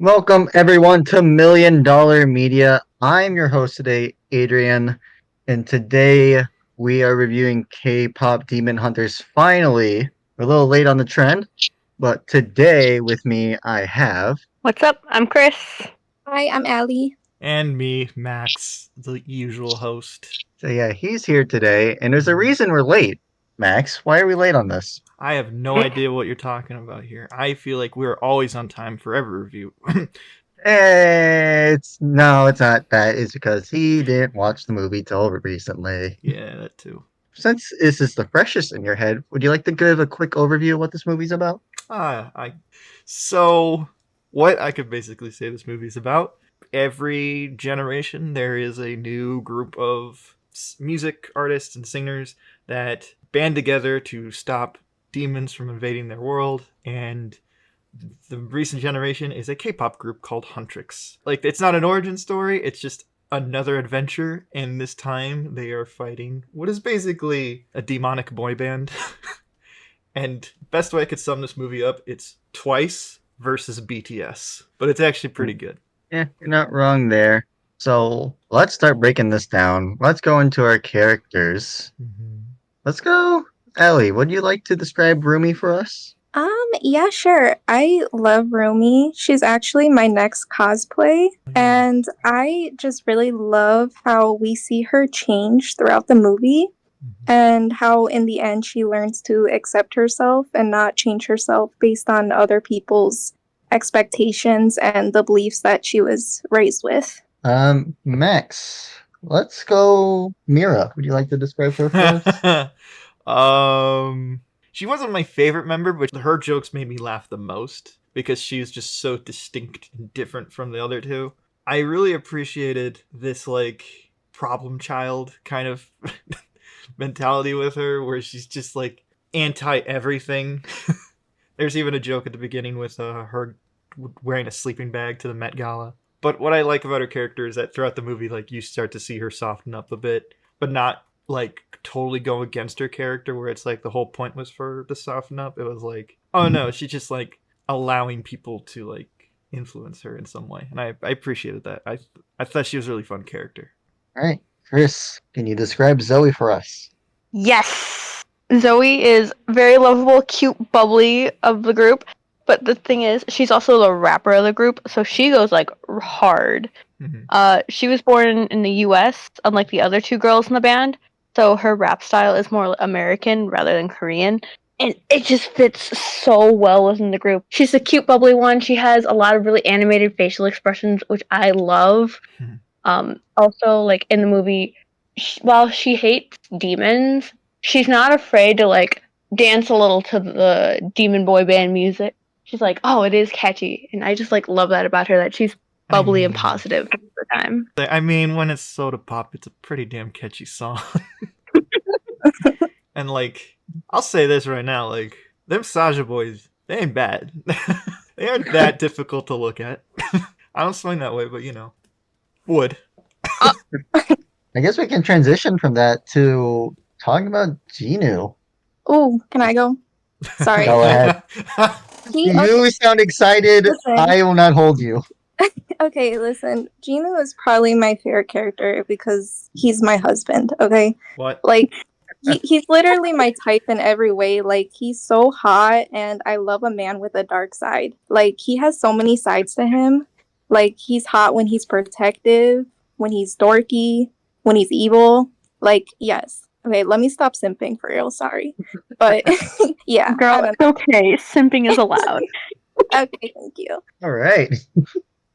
Welcome everyone to Million Dollar Media. I'm your host today, Adrian, and today we are reviewing K-pop Demon Hunters. Finally, we're a little late on the trend, but today with me I have. What's up? I'm Kris. Hi, I'm Allie. And me, Max, the usual host. So yeah, he's here today, and there's a reason we're late. Max, why are we late on this? I have no idea what you're talking about here. I feel like we're always on time for every review. It's not that. It's because he didn't watch the movie till recently. Yeah, that too. Since this is the freshest in your head, would you like to give a quick overview of what this movie's about? So what I could basically say this movie's about. Every generation there is a new group of music artists and singers that band together to stop demons from invading their world, and the recent generation is a K-pop group called Huntrix. Like, it's not an origin story, it's just another adventure, and this time they are fighting what is basically a demonic boy band. And best way I could sum this movie up, it's Twice versus BTS. But it's actually pretty good. Yeah, you're not wrong there. So let's start breaking this down. Let's go into our characters. Let's go. Ellie, would you like to describe Rumi for us? Yeah, sure. I love Rumi. She's actually my next cosplay, and I just really love how we see her change throughout the movie, and how in the end she learns to accept herself and not change herself based on other people's expectations and the beliefs that she was raised with. Max, let's go. Mira, would you like to describe her for us? She wasn't my favorite member, but her jokes made me laugh the most because she's just so distinct and different from the other two. I really appreciated this, like, problem child kind of mentality with her, where she's just, like, anti-everything. There's even a joke at the beginning with her wearing a sleeping bag to the Met Gala. But what I like about her character is that throughout the movie, like, you start to see her soften up a bit, but not, like, totally go against her character, where it's like the whole point was for her to soften up. It was like, oh no, she's just, like, allowing people to, like, influence her in some way. And I appreciated that. I thought she was a really fun character. All right, Kris, can you describe Zoe for us? Yes! Zoe is very lovable, cute, bubbly of the group. But the thing is, she's also the rapper of the group, so she goes, like, hard. She was born in the US, unlike the other two girls in the band, so her rap style is more American rather than Korean, and it just fits so well within the group. She's the cute, bubbly one. She has a lot of really animated facial expressions, which I love. Also, like, in the movie, while she hates demons, she's not afraid to, like, dance a little to the demon boy band music. She's like, oh, it is catchy, and I just, like, love that about her, that she's bubbly and positive all the time. I mean, when it's Soda Pop, it's a pretty damn catchy song. And, like, I'll say this right now, like, them Saja boys, they ain't bad. They aren't that difficult to look at. I don't swing that way, but, you know, would. I guess we can transition from that to talking about Genu. Oh, can I go? Sorry. Go ahead. You sound excited. Listen. I will not hold you. Okay, listen. Genu is probably my favorite character because he's my husband, okay? What? Like, he's literally my type in every way. Like, he's so hot, and I love a man with a dark side. Like, he has so many sides to him. Like, he's hot when he's protective, when he's dorky, when he's evil. Like, yes. Okay, let me stop simping for real. Sorry. But, yeah. Girl, it's okay. Simping is allowed. Okay, thank you. All right.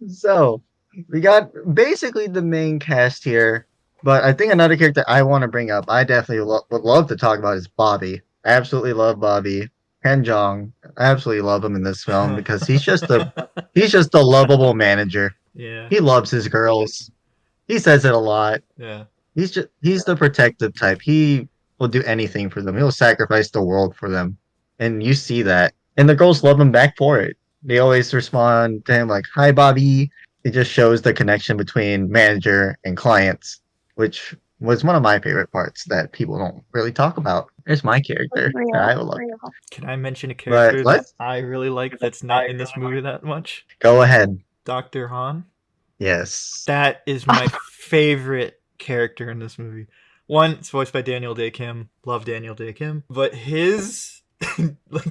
So, we got basically the main cast here, but I think another character I want to bring up, I definitely would love to talk about, is Bobby. I absolutely love Bobby. Ken Jeong, I absolutely love him in this film because he's just a lovable manager. Yeah. He loves his girls. He says it a lot. Yeah. He's the protective type. He will do anything for them. He'll sacrifice the world for them. And you see that. And the girls love him back for it. They always respond to him like, hi, Bobby. It just shows the connection between manager and clients, which was one of my favorite parts that people don't really talk about. There's my character. I love it. Can I mention a character But that I really like that's not in this movie that much? Go ahead. Dr. Han. Yes. That is my favorite character in this movie. One, it's voiced by Daniel Day Kim. Love Daniel Day Kim. But his like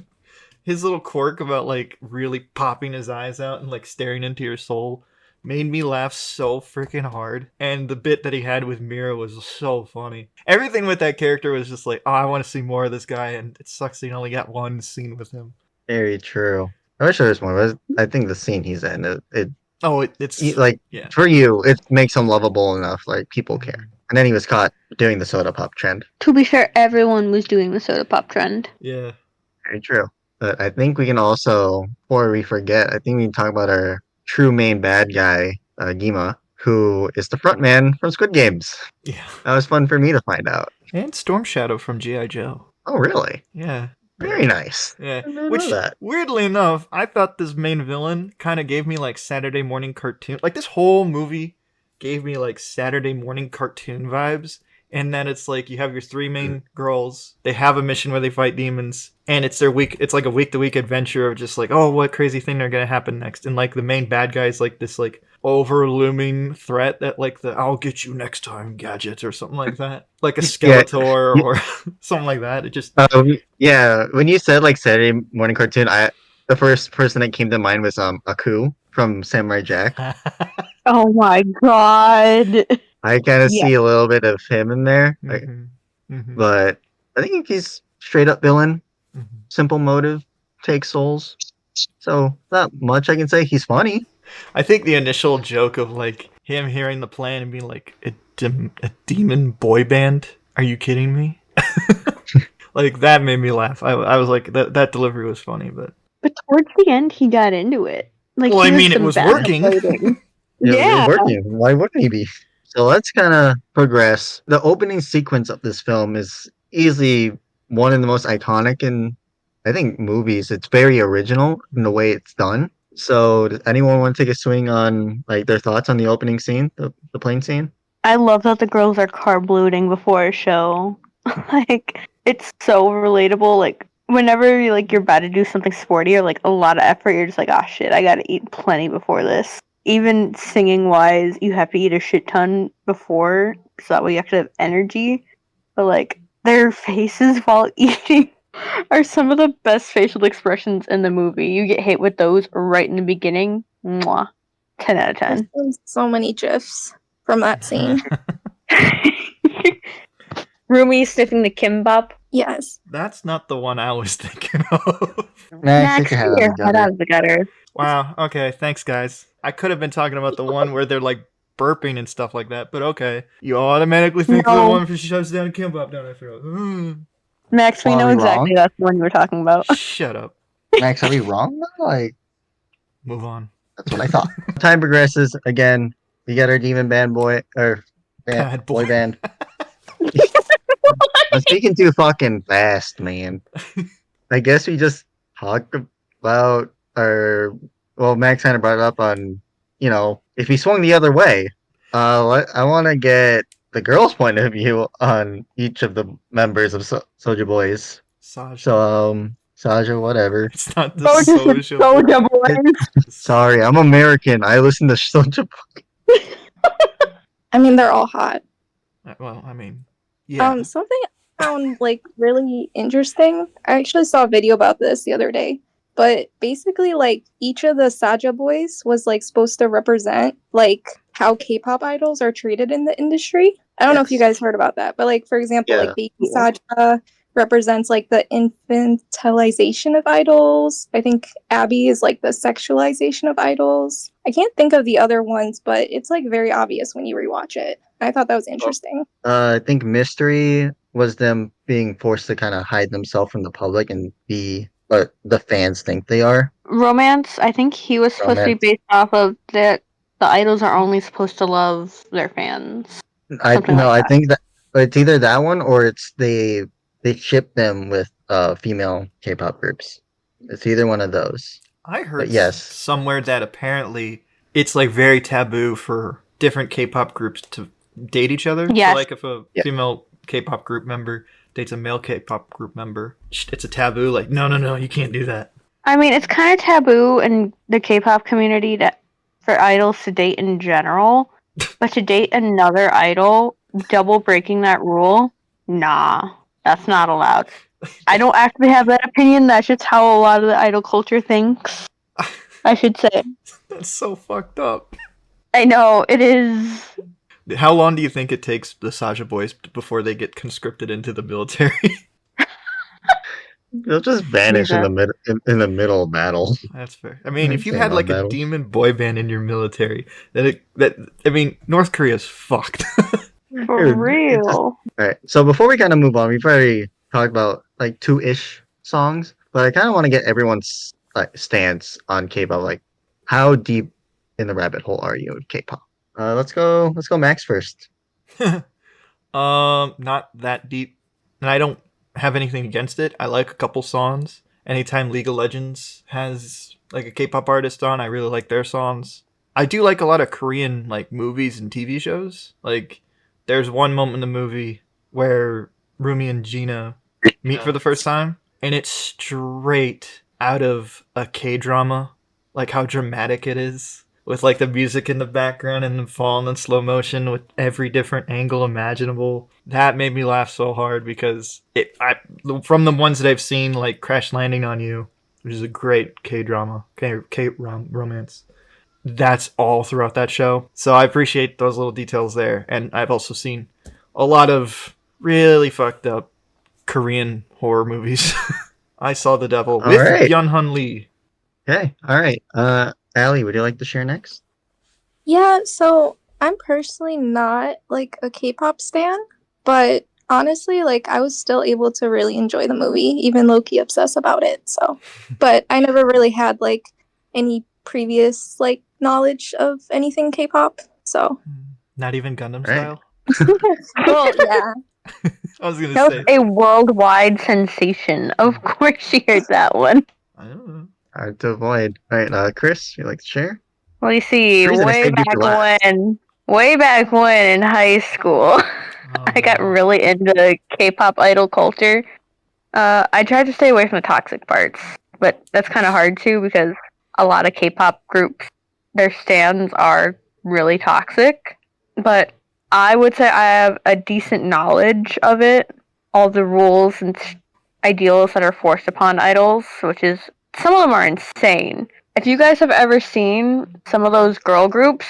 his little quirk about like really popping his eyes out and like staring into your soul made me laugh so freaking hard. And the bit that he had with Mira was so funny. Everything with that character was just like, oh, I want to see more of this guy, and it sucks that you only got one scene with him. Very true. I wish there was more. But I think the scene he's in, It's like yeah. for you, it makes him lovable enough. Like people care. And then he was caught doing the soda pop trend. To be fair, everyone was doing the soda pop trend. Yeah. Very true. But I think we can also, before we forget, I think we can talk about our true main bad guy, Gima, who is the front man from Squid Games. Yeah. That was fun for me to find out. And Storm Shadow from G.I. Joe. Oh, really? Yeah. Very nice. Yeah. I didn't Which, know that. weirdly enough, I thought this main villain kind of gave me like Saturday morning cartoon. Like this whole movie gave me like Saturday morning cartoon vibes. And then it's like you have your three main girls. They have a mission where they fight demons, and it's their week. It's like a week-to-week adventure of just like, oh, what crazy thing are gonna happen next? And like the main bad guy is like this like over-looming threat that like the "I'll get you next time" gadget or something like that, like a Skeletor or something like that. It just yeah. When you said like Saturday morning cartoon, the first person that came to mind was Aku from Samurai Jack. Oh my god. I kind of see a little bit of him in there, Mm-hmm. but I think he's straight up villain. Simple motive, take souls. So not much I can say. He's funny. I think the initial joke of like him hearing the plan and being like a demon boy band. Are you kidding me? Like that made me laugh. I was like that delivery was funny, but towards the end he got into it. Like, well, he I mean, it some was bad working. fighting. It Yeah. was working. Why wouldn't he be? So let's kind of progress. The opening sequence of this film is easily one of the most iconic in, I think, movies. It's very original in the way it's done. So does anyone want to take a swing on like their thoughts on the opening scene, the plane scene? I love that the girls are carb loading before a show. Like, it's so relatable. Like, whenever you're about to do something sporty or like a lot of effort, you're just like, oh shit, I gotta eat plenty before this. Even singing wise, you have to eat a shit ton before, so that way you actually have energy. But like, their faces while eating are some of the best facial expressions in the movie. You get hit with those right in the beginning. Mwah. 10 out of 10. There's so many gifs from that scene. Rumi sniffing the kimbap. Yes. That's not the one I was thinking of. Max, get your head out of the gutter. Wow. Okay. Thanks, guys. I could have been talking about the one where they're like burping and stuff like that, but okay. You automatically think of the one where she shoves down kimbap down her throat. Max, we know exactly that's the one you were talking about. Shut up. Max, are we wrong? Like, move on. That's what I thought. Time progresses again. We got our demon band boy or band, boy band. I'm speaking too fucking fast, man. I guess we just talk about Max kind of brought it up on, if he swung the other way. I want to get the girls' point of view on each of the members of Soulja Boys. Saja. So, Saja, whatever. It's not the Soulja Boys. Sorry, I'm American. I listen to Soulja Boys. I mean, they're all hot. Well, I mean, yeah. Something I found like really interesting. I actually saw a video about this the other day. But basically, like, each of the Saja boys was, like, supposed to represent, like, how K-pop idols are treated in the industry. I don't know if you guys heard about that. But, like, for example, like, Baby Saja represents, like, the infantilization of idols. I think Abby is, like, the sexualization of idols. I can't think of the other ones, but it's, like, very obvious when you rewatch it. I thought that was interesting. I think Mystery was them being forced to kind of hide themselves from the public and be what the fans think they are. Romance, I think he was supposed to be based off of that the idols are only supposed to love their fans. I think that it's either that one or it's they ship them with female K-pop groups. It's either one of those. I heard somewhere that apparently it's like very taboo for different K-pop groups to date each other. Yes. So like if a female K-pop group member dates a male K-pop group member, it's a taboo. Like, no, you can't do that. I mean, it's kind of taboo in the K-pop community to for idols to date in general, but to date another idol, double breaking that rule, nah, that's not allowed. I don't actually have that opinion. That's just how a lot of the idol culture thinks, I should say. That's so fucked up. I know, it is. How long do you think it takes the Saja boys before they get conscripted into the military? They'll just vanish in the middle of battle. That's fair. I mean, if you had like a demon boy band in your military, North Korea's fucked. For real. All right. So before we kind of move on, we've already talked about like 2-ish songs, but I kind of want to get everyone's like stance on K-pop. Like, how deep in the rabbit hole are you with K-pop? Let's go Max first. Not that deep, and I don't have anything against it. I like a couple songs. Anytime League of Legends has like a K-pop artist on, I really like their songs. I do like a lot of Korean like movies and TV shows. Like, there's one moment in the movie where Rumi and Gina meet for the first time, and it's straight out of a K-drama. Like how dramatic it is, with like the music in the background and them falling in slow motion with every different angle imaginable. That made me laugh so hard because from the ones that I've seen, like Crash Landing on You, which is a great K-drama, K-romance. That's all throughout that show. So I appreciate those little details there. And I've also seen a lot of really fucked up Korean horror movies. I Saw the Devil with Yeon-hun Lee. Okay, all right. Allie, would you like to share next? Yeah, so I'm personally not like a K-pop stan, but honestly, like I was still able to really enjoy the movie, even low-key obsessed about it. So, but I never really had like any previous like knowledge of anything K-pop. So, not even Gundam style. well, yeah. I was gonna That say was a worldwide sensation. Of course, you heard that one. I don't know. Hard to avoid. All right, Kris, you like to share? Well, you see, Reason I way saved you for last. back when in high school, I got really into K-pop idol culture. I tried to stay away from the toxic parts, but that's kind of hard too because a lot of K-pop groups, their stans are really toxic. But I would say I have a decent knowledge of it, all the rules and ideals that are forced upon idols, which is, some of them are insane. If you guys have ever seen some of those girl groups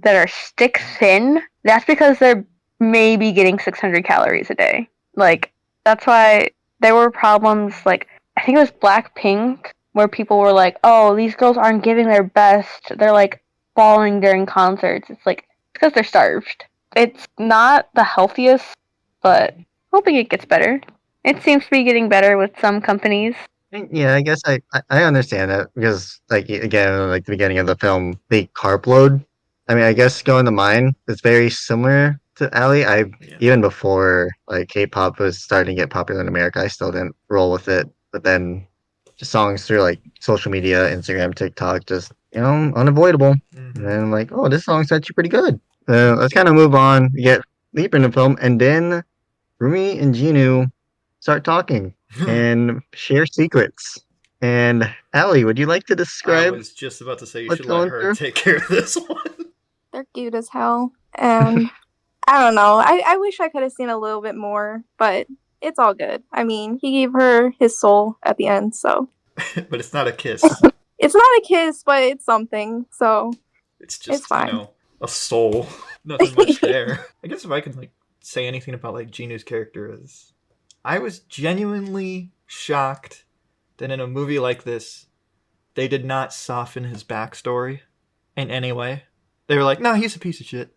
that are stick thin, that's because they're maybe getting 600 calories a day. Like, that's why there were problems, like, I think it was Blackpink, where people were like, oh, these girls aren't giving their best. They're, like, falling during concerts. It's like, it's because they're starved. It's not the healthiest, but hoping it gets better. It seems to be getting better with some companies. Yeah, I guess I understand that because, like, again, like the beginning of the film, they carb load. I mean, I guess going to mine is very similar to Ally. Even before like K-pop was starting to get popular in America, I still didn't roll with it. But then, just songs through like social media, Instagram, TikTok, just unavoidable. And then I'm like, oh, this song's actually pretty good. Let's kind of move on, get deeper in the film, and then Rumi and Jinu start talking and share secrets. And Allie, would you like to describe? I was just about to say you should let her take care of this one. They're cute as hell. And I don't know. I wish I could have seen a little bit more, but it's all good. I mean, he gave her his soul at the end, so. But it's not a kiss. It's not a kiss, but it's something, so. It's just, it's fine. A soul. Nothing much there. I guess if I could, like, say anything about, like, Jinu's character is, I was genuinely shocked that in a movie like this, they did not soften his backstory in any way. They were like, no, he's a piece of shit.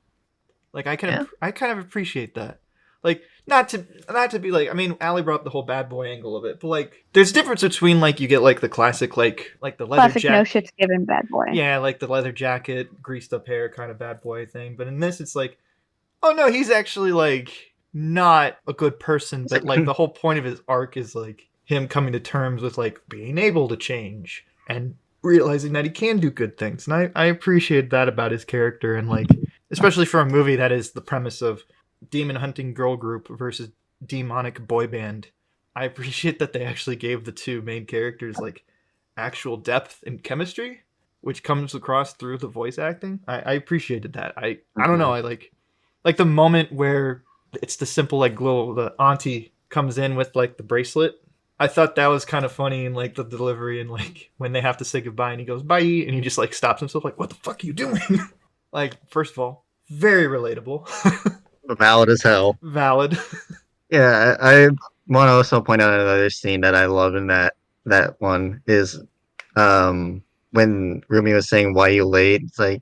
Like, I kind of appreciate that. Like, not to be like, I mean, Allie brought up the whole bad boy angle of it, but like, there's a difference between like you get like the classic like the leather classic no shit's given bad boy. Yeah, like the leather jacket, greased up hair kind of bad boy thing. But in this, it's like, oh no, he's actually like not a good person. But like the whole point of his arc is like him coming to terms with like being able to change and realizing that he can do good things. And I appreciate that about his character, and like especially for a movie that is the premise of demon hunting girl group versus demonic boy band. I appreciate that they actually gave the two main characters like actual depth and chemistry. which comes across through the voice acting. I appreciated that. I don't know. I like the moment where it's the simple like glow. The auntie comes in with like the bracelet. I thought that was kind of funny, and like the delivery, and like when they have to say goodbye, and he goes bye, and he just like stops himself, like, "What the fuck are you doing?" Like, first of all, very relatable, Valid as hell. valid. Yeah, I want to also point out another scene that I love in that one is when Rumi was saying why you late. It's like,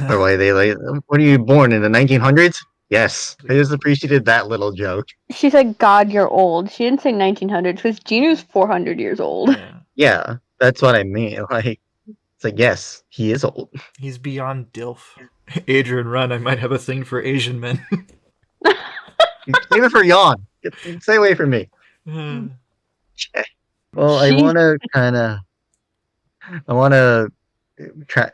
or why they late? What are you born in the 1900s? Yes, I just appreciated that little joke. She said, "God, you're old." She didn't say 1900s because Ginu's 400 years old. Yeah. Yeah, that's what I mean. Like, it's like, yes, he is old. He's beyond DILF. Adrian, run! I might have a thing for Asian men. Even for yawn. Stay away from me. Well, I want to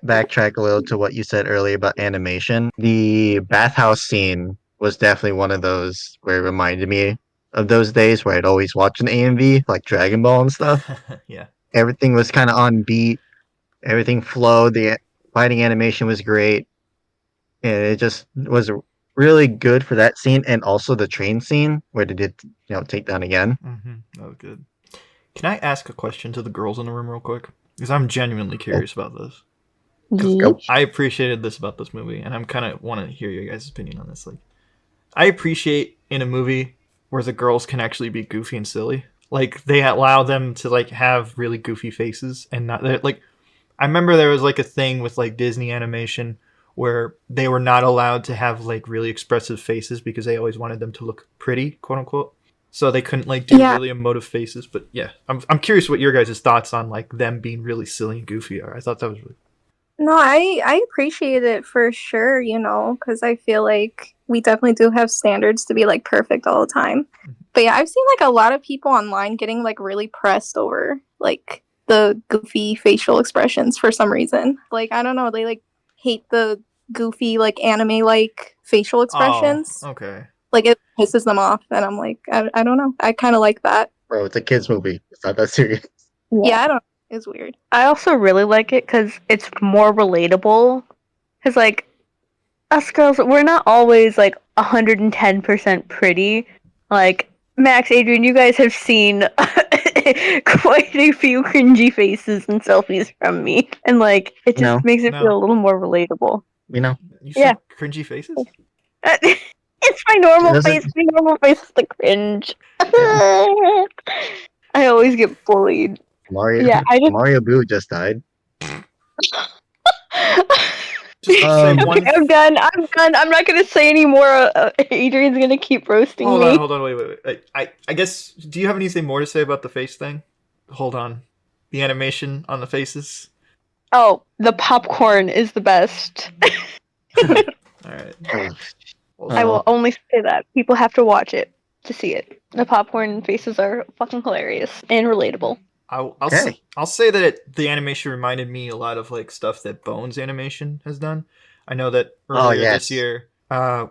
backtrack a little to what you said earlier about animation. The bathhouse scene was definitely one of those where it reminded me of those days where I'd always watch an AMV, like Dragon Ball and stuff. Yeah. Everything was kind of on beat. Everything flowed. The fighting animation was great. And it just was really good for that scene, and also the train scene where they did, take down again. That was good. Can I ask a question to the girls in the room real quick? Because I'm genuinely curious about this. Go. I appreciated this about this movie, and I'm kind of want to hear your guys' opinion on this. Like, I appreciate in a movie where the girls can actually be goofy and silly. Like, they allow them to like have really goofy faces, and not like. I remember there was like a thing with like Disney animation where they were not allowed to have like really expressive faces because they always wanted them to look pretty, quote unquote. So they couldn't like do really emotive faces. But yeah, I'm curious what your guys' thoughts on like them being really silly and goofy are. I thought that was really. No, I appreciate it for sure, because I feel like we definitely do have standards to be like perfect all the time. But yeah, I've seen like a lot of people online getting like really pressed over like the goofy facial expressions for some reason. Like, I don't know, they like hate the goofy like anime like facial expressions. Oh, okay. Like, it pisses them off, and I'm like, I don't know. I kind of like that. Bro, it's a kids movie. It's not that serious. Yeah, I don't know. It's weird. I also really like it because it's more relatable. Because, like, us girls, we're not always, like, 110% pretty. Like, Max, Adrian, you guys have seen quite a few cringy faces and selfies from me. And, like, it just makes it feel a little more relatable. You know? You see cringy faces? It's my normal face. My normal face is the cringe. I always get bullied. Mario Boo just died. I'm done. I'm not gonna say any more. Adrian's gonna keep roasting me. Hold on, wait. I guess. Do you have anything more to say about the face thing? Hold on. The animation on the faces. Oh, the popcorn is the best. All right. I will only say that. People have to watch it to see it. The popcorn faces are fucking hilarious and relatable. I'll say that the animation reminded me a lot of like stuff that Bones Animation has done. I know that earlier this year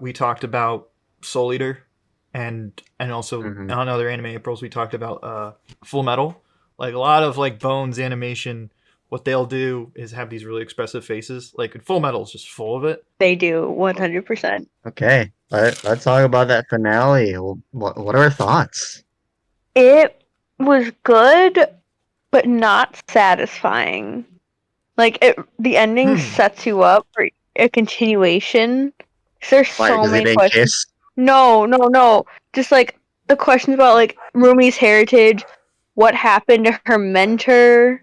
we talked about Soul Eater, and also on other Anime Aprils we talked about Full Metal. Like a lot of like Bones Animation, what they'll do is have these really expressive faces. Like Full Metal is just full of it. They do 100%. Okay, let's talk about that finale. What are our thoughts? It was good, but not satisfying. Like the ending sets you up for a continuation. There's so many questions. No. Just like the questions about like Rumi's heritage, what happened to her mentor,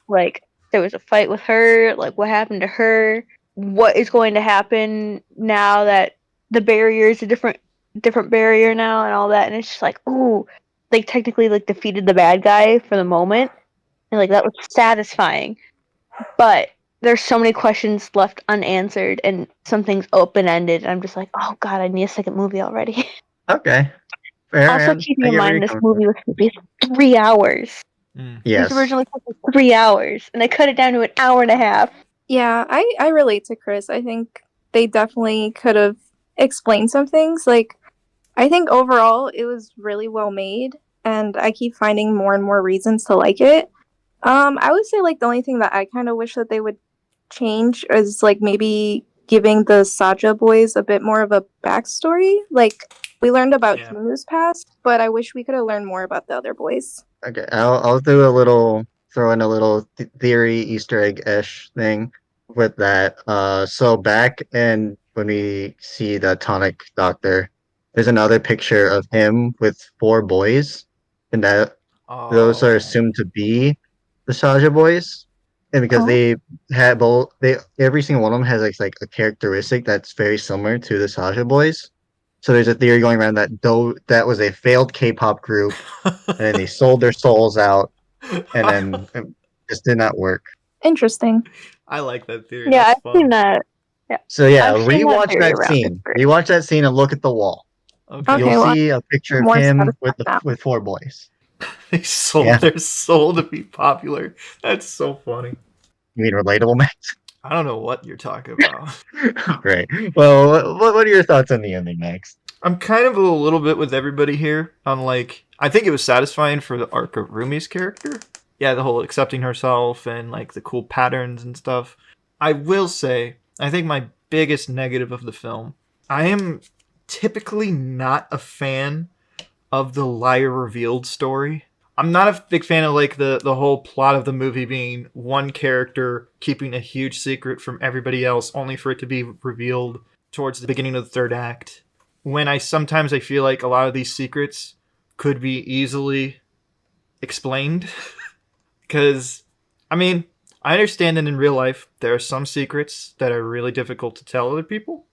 like there was a fight with her, like what happened to her, what is going to happen now that the barrier is a different barrier now and all that, and it's just like, ooh, they technically like defeated the bad guy for the moment. And like that was satisfying, but there's so many questions left unanswered and some things open-ended. I'm just like, oh god, I need a second movie already. Okay, fair. Also, keeping in mind this movie was 3 hours. Yes, it was originally 3 hours, and they cut it down to an hour and a half. Yeah, I relate to Kris. I think they definitely could have explained some things. Like, I think overall it was really well made, and I keep finding more and more reasons to like it. I would say like the only thing that I kind of wish that they would change is like maybe giving the Saja boys a bit more of a backstory. Like we learned about Kinu's past, but I wish we could have learned more about the other boys. Okay, I'll throw in a little theory Easter egg-ish thing with that. So back in when we see the tonic doctor, there's another picture of him with 4 boys, and those are assumed to be the Saja boys. And because they had both, every single one of them has like a characteristic that's very similar to the Saja boys. So there's a theory going around that though that was a failed K-pop group, and then they sold their souls out, and then it just did not work. Interesting. I like that theory. Yeah, That's I've seen that. Yeah. So yeah, I've seen rewatch theory that around scene. it. Rewatch that scene and look at the wall. Okay. You'll well, see a picture of more him satisfied now. with 4 boys. They sold their soul to be popular. That's so funny. You mean relatable, Max? I don't know what you're talking about. Great. Well, what are your thoughts on the ending, Max? I'm kind of a little bit with everybody here on like, I think it was satisfying for the arc of Rumi's character. Yeah, the whole accepting herself and like the cool patterns and stuff. I will say, I think my biggest negative of the film, I am typically not a fan of the liar revealed story. I'm not a big fan of like the whole plot of the movie being one character keeping a huge secret from everybody else only for it to be revealed towards the beginning of the third act. When I feel like a lot of these secrets could be easily explained. Because, I mean, I understand that in real life there are some secrets that are really difficult to tell other people,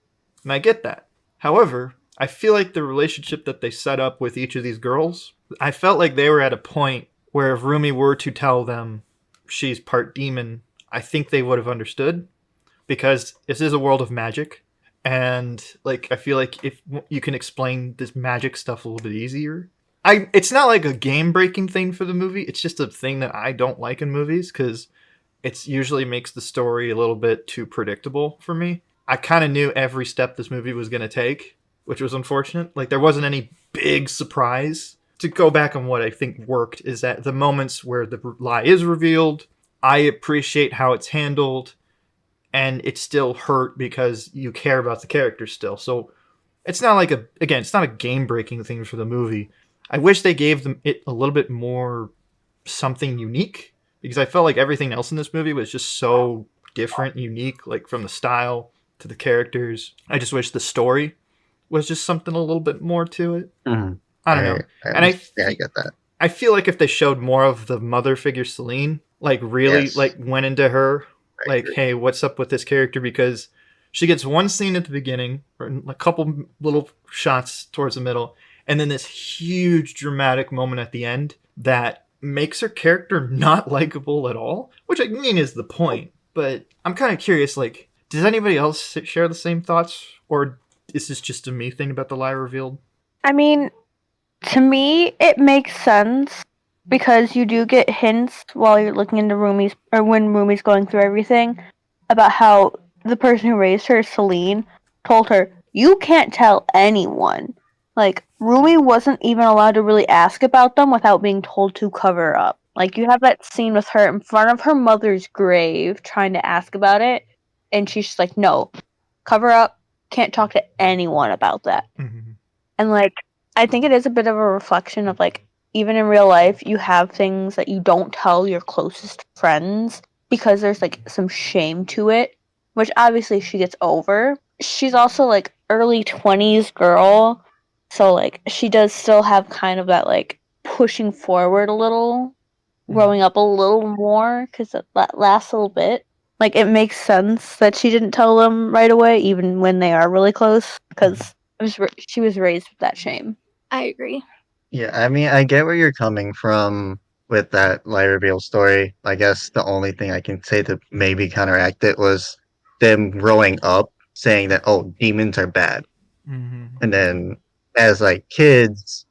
and I get that. However, I feel like the relationship that they set up with each of these girls, I felt like they were at a point where if Rumi were to tell them she's part demon, I think they would have understood, because this is a world of magic, and like I feel like if you can explain this magic stuff a little bit easier. It's not like a game-breaking thing for the movie, it's just a thing that I don't like in movies, because it usually makes the story a little bit too predictable for me. I kind of knew every step this movie was going to take, which was unfortunate. Like, there wasn't any big surprise. To go back on what I think worked is that the moments where the lie is revealed, I appreciate how it's handled, and it still hurt because you care about the characters still. So it's not like it's not a game-breaking thing for the movie. I wish they gave them it a little bit more something unique, because I felt like everything else in this movie was just so different, unique, like from the style to the characters. I just wish the story was just something a little bit more to it. Mm-hmm. I don't know. I get that. I feel like if they showed more of the mother figure Celine, like really like went into her, like, hey, what's up with this character? Because she gets one scene at the beginning, or a couple little shots towards the middle, and then this huge dramatic moment at the end that makes her character not likable at all, which I mean is the point. But I'm kind of curious, like, does anybody else share the same thoughts, or is this just a me thing about the lie revealed? I mean, to me, it makes sense because you do get hints while you're looking into Rumi's, or when Rumi's going through everything, about how the person who raised her, Celine, told her, you can't tell anyone. Like, Rumi wasn't even allowed to really ask about them without being told to cover up. Like, you have that scene with her in front of her mother's grave trying to ask about it, and she's just like, no, cover up, can't talk to anyone about that. Mm-hmm. And, like, I think it is a bit of a reflection of, like, even in real life, you have things that you don't tell your closest friends because there's, like, some shame to it, which obviously she gets over. She's also, like, early 20s girl, so, like, she does still have kind of that, like, pushing forward a little, growing up a little more, because that last little bit. Like, it makes sense that she didn't tell them right away, even when they are really close, because she was raised with that shame. I agree. Yeah, I mean, I get where you're coming from with that lie reveal story. I guess the only thing I can say to maybe counteract it was them growing up saying that, oh, demons are bad. Mm-hmm. And then as like kids,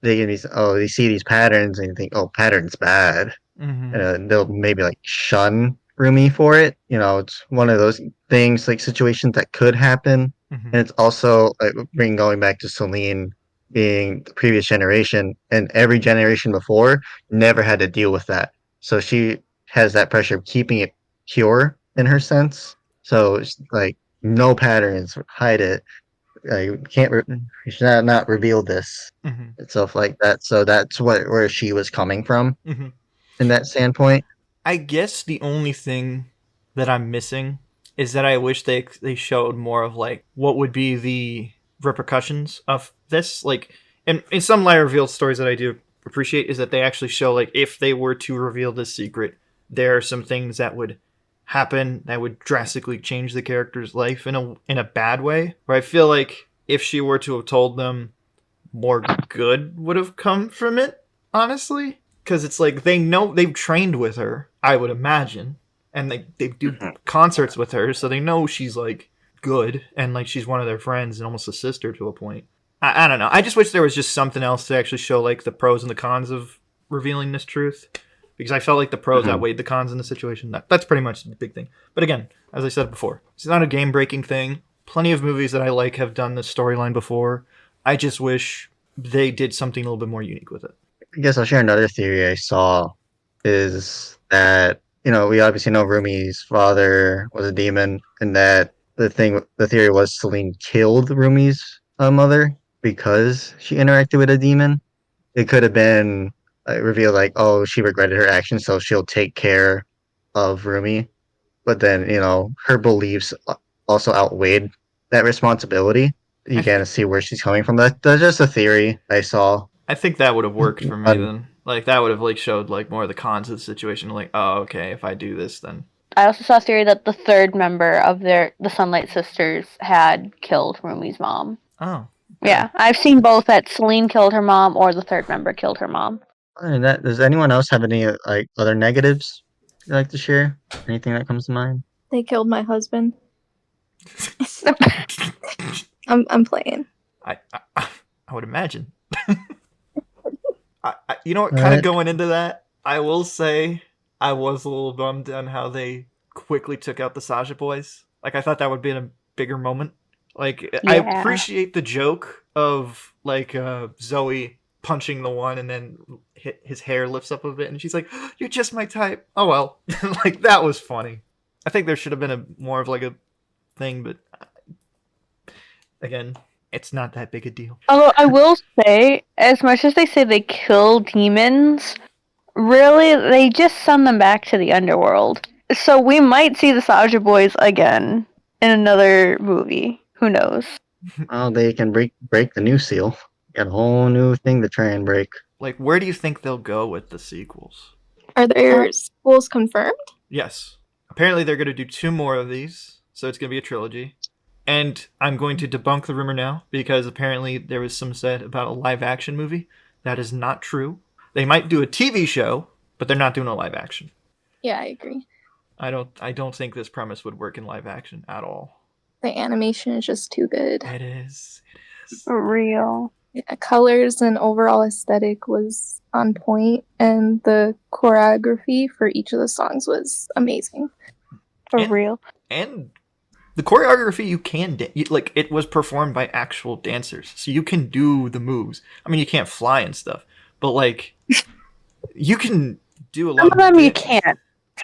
they can be, oh, they see these patterns and you think, oh, patterns bad. Mm-hmm. And they'll maybe like shun Rumi for it. You know, it's one of those things, like situations that could happen. Mm-hmm. And it's also like going back to Celine being the previous generation, and every generation before never had to deal with that. So she has that pressure of keeping it pure in her sense. So it's like no patterns, hide it. You can't. You should not reveal this and stuff like that. So that's where she was coming from in that standpoint. I guess the only thing that I'm missing is that I wish they showed more of like what would be the repercussions of this. Like in some lie reveal stories that I do appreciate is that they actually show like if they were to reveal this secret, there are some things that would happen that would drastically change the character's life in a bad way. Where I feel like if she were to have told them, more good would have come from it, honestly. Because it's like they know they've trained with her, I would imagine. And they do concerts with her, so they know she's like good and like she's one of their friends and almost a sister to a point. I don't know. I just wish there was just something else to actually show like the pros and the cons of revealing this truth. Because I felt like the pros outweighed the cons in the situation. That's pretty much the big thing. But again, as I said before, it's not a game-breaking thing. Plenty of movies that I like have done this storyline before. I just wish they did something a little bit more unique with it. I guess I'll share another theory I saw is that, we obviously know Rumi's father was a demon, and that the theory was Celine killed Rumi's mother because she interacted with a demon. It could have been revealed like, oh, she regretted her actions, so she'll take care of Rumi. But then, her beliefs also outweighed that responsibility. You can't see where she's coming from. That's just a theory I saw. I think that would have worked for me then. Like that would have like showed like more of the cons of the situation. Like, oh, okay, if I do this, then. I also saw a theory that the third member of the Sunlight Sisters had killed Rumi's mom. Oh. Yeah, I've seen both that Celine killed her mom or the third member killed her mom. And does anyone else have any like other negatives you'd like to share? Anything that comes to mind? They killed my husband. I'm playing. I would imagine. You know what? Kind of going into that, I will say I was a little bummed on how they quickly took out the Sasha boys. Like I thought that would be a bigger moment. Like yeah. I appreciate the joke of like Zoe punching the one and then his hair lifts up a bit and she's like, oh, "You're just my type." Oh well, like that was funny. I think there should have been more of like a thing, but again, it's not that big a deal. Although I will say, as much as they say they kill demons, really they just send them back to the underworld. So we might see the Sasha boys again in another movie. Who knows? Oh, they can break the new seal. Got a whole new thing to try and break. Like, where do you think they'll go with the sequels? Are there sequels confirmed? Yes. Apparently they're going to do 2 more of these, so it's going to be a trilogy. And I'm going to debunk the rumor now, because apparently there was some said about a live-action movie. That is not true. They might do a TV show, but they're not doing a live-action. Yeah, I agree. I don't think this premise would work in live-action at all. The animation is just too good. It is. For real. Yeah, colors and overall aesthetic was on point, and the choreography for each of the songs was amazing. For real. And the choreography you can like it was performed by actual dancers, so you can do the moves. I mean, you can't fly and stuff, but like you can do a lot. Some of them you can't.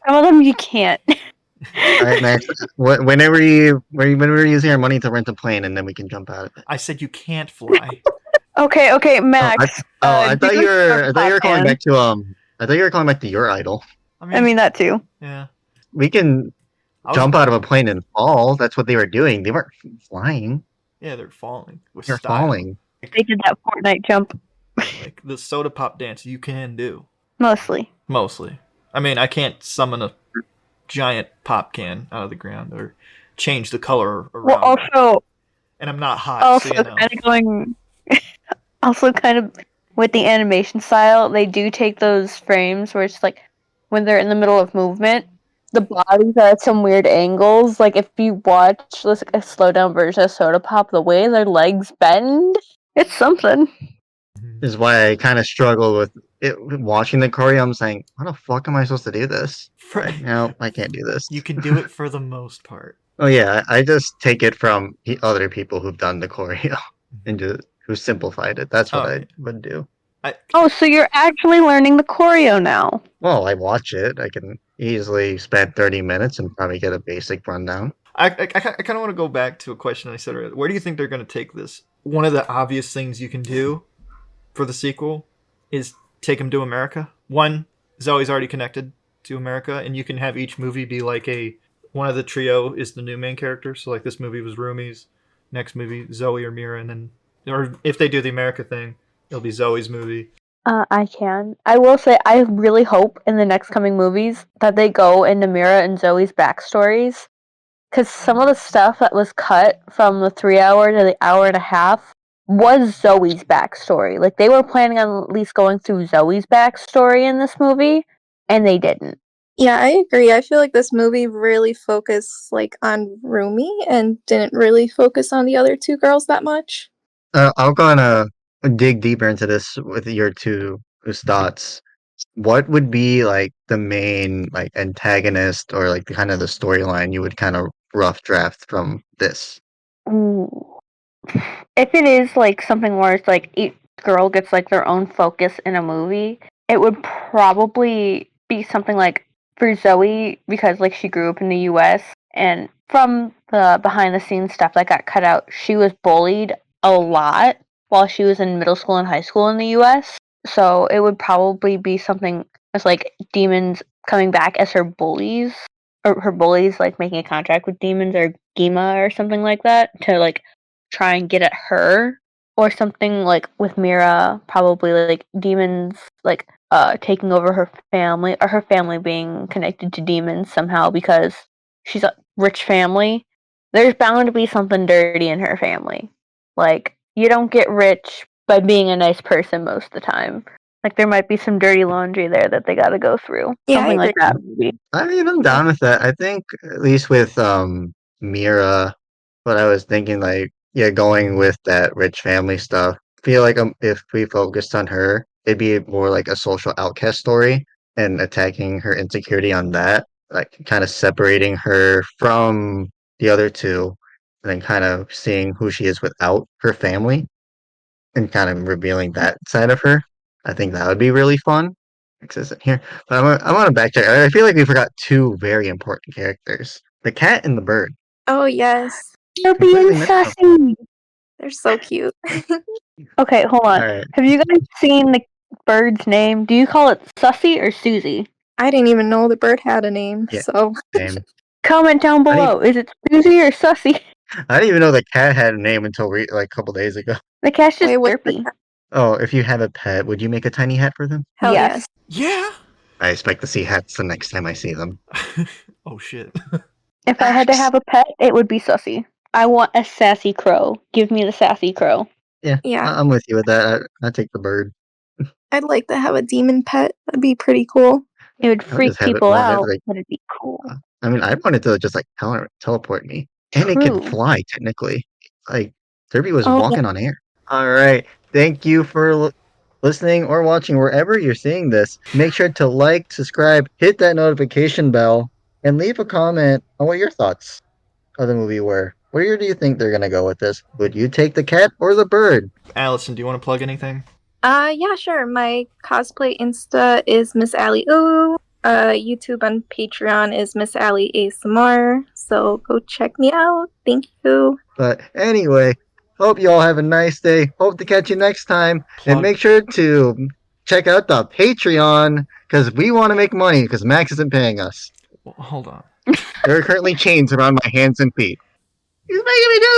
Some of them you can't. All right, Max. Whenever you're using our money to rent a plane, and then we can jump out of it. I said you can't fly. Okay, Max. I thought you were calling back to I thought you were calling back to your idol. I mean that too. Yeah. We can jump out of a plane and fall. That's what they were doing. They weren't flying. Yeah, they're falling. They're falling. They did that Fortnite jump. Like the soda pop dance you can do. Mostly. I mean, I can't summon a giant pop can out of the ground or change the color around. Well, also, and I'm not hot. Also, so you know. kind of going. Also, kind of with the animation style, they do take those frames where it's like when they're in the middle of movement, the bodies are at some weird angles. Like if you watch a slow down version of Soda Pop, the way their legs bend, it's something. Is why I kind of struggle with it. Watching the choreo, I'm saying, how the fuck am I supposed to do this? No, I can't do this. You can do it for the most part. Oh yeah, I just take it from other people who've done the choreo and just who simplified it. That's what I would do. So you're actually learning the choreo now. Well, I watch it. I can, easily spend 30 minutes and probably get a basic rundown. I kind of want to go back to a question I said earlier. Where do you think they're going to take this? One of the obvious things you can do for the sequel is take him to America. One, Zoe's already connected to America, and you can have each movie be like one of the trio is the new main character. So like this movie was Rumi's, next movie Zoe or Mira, and then or if they do the America thing, it'll be Zoe's movie. I can. I will say I really hope in the next coming movies that they go into Mira and Zoe's backstories. Because some of the stuff that was cut from the 3 hour to the hour and a half was Zoe's backstory. Like, they were planning on at least going through Zoe's backstory in this movie, and they didn't. Yeah, I agree. I feel like this movie really focused like on Rumi and didn't really focus on the other two girls that much. I'm gonna dig deeper into this with your two thoughts. What would be like the main like antagonist or like the kind of the storyline you would kind of rough draft from this? Ooh. If it is like something where it's like each girl gets like their own focus in a movie, it would probably be something like for Zoe, because like she grew up in the US, and from the behind the scenes stuff that got cut out, she was bullied a lot while she was in middle school and high school in the US. So it would probably be something as like demons coming back as her bullies, or her bullies like making a contract with demons or Gima or something like that to like try and get at her, or something like with Mira, probably like demons like taking over her family, or her family being connected to demons somehow because she's a rich family. There's bound to be something dirty in her family. Like, you don't get rich by being a nice person most of the time. Like, there might be some dirty laundry there that they gotta go through. Yeah, Something I like that. Maybe. I mean, I'm down with that. I think at least with Mira, what I was thinking, like, yeah, going with that rich family stuff. Feel like if we focused on her, it'd be more like a social outcast story and attacking her insecurity on that, like kind of separating her from the other two, and then kind of seeing who she is without her family and kind of revealing that side of her. I think that would be really fun. Existent here, but I want to backtrack. I feel like we forgot two very important characters: the cat and the bird. Oh yes, You're Completely being missed them. sassy! they're so cute. Okay, hold on. All right. Have you guys seen the bird's name? Do you call it Sussy or Susie? I didn't even know the bird had a name, Yeah. so Same. Comment down I below. Is it Susie or Sussy? I didn't even know the cat had a name until like a couple days ago. The cat's just wait, what's the derpy. Oh, if you have a pet, would you make a tiny hat for them? hell Yes. Yeah. I expect to see hats the next time I see them. Oh shit. If I had to have a pet, it would be Sussy. I want a sassy crow. Give me the sassy crow. Yeah, Yeah. I'm with you with that. I take the bird. I'd like to have a demon pet. That'd be pretty cool. It would I would freak just have it people want it, out, like, but it'd be cool. I mean, I wanted to just like teleport me, and it can True. fly technically. Like Derby was Oh, yeah. walking on air. All right, thank you for listening or watching wherever you're seeing this. Make sure to like, subscribe, hit that notification bell, and leave a comment on what your thoughts of the movie were. Where do you think they're gonna go with this? Would you take the cat or the bird? Allyson, do you want to plug anything? Yeah, sure. My cosplay Insta is miss.aly.uwu. YouTube and Patreon is miss.aly.uwu. So go check me out. Thank you. But anyway, hope you all have a nice day. Hope to catch you next time. Plug. And make sure to check out the Patreon because we want to make money because Max isn't paying us. Well, hold on. There are currently chains around my hands and feet. He's making me do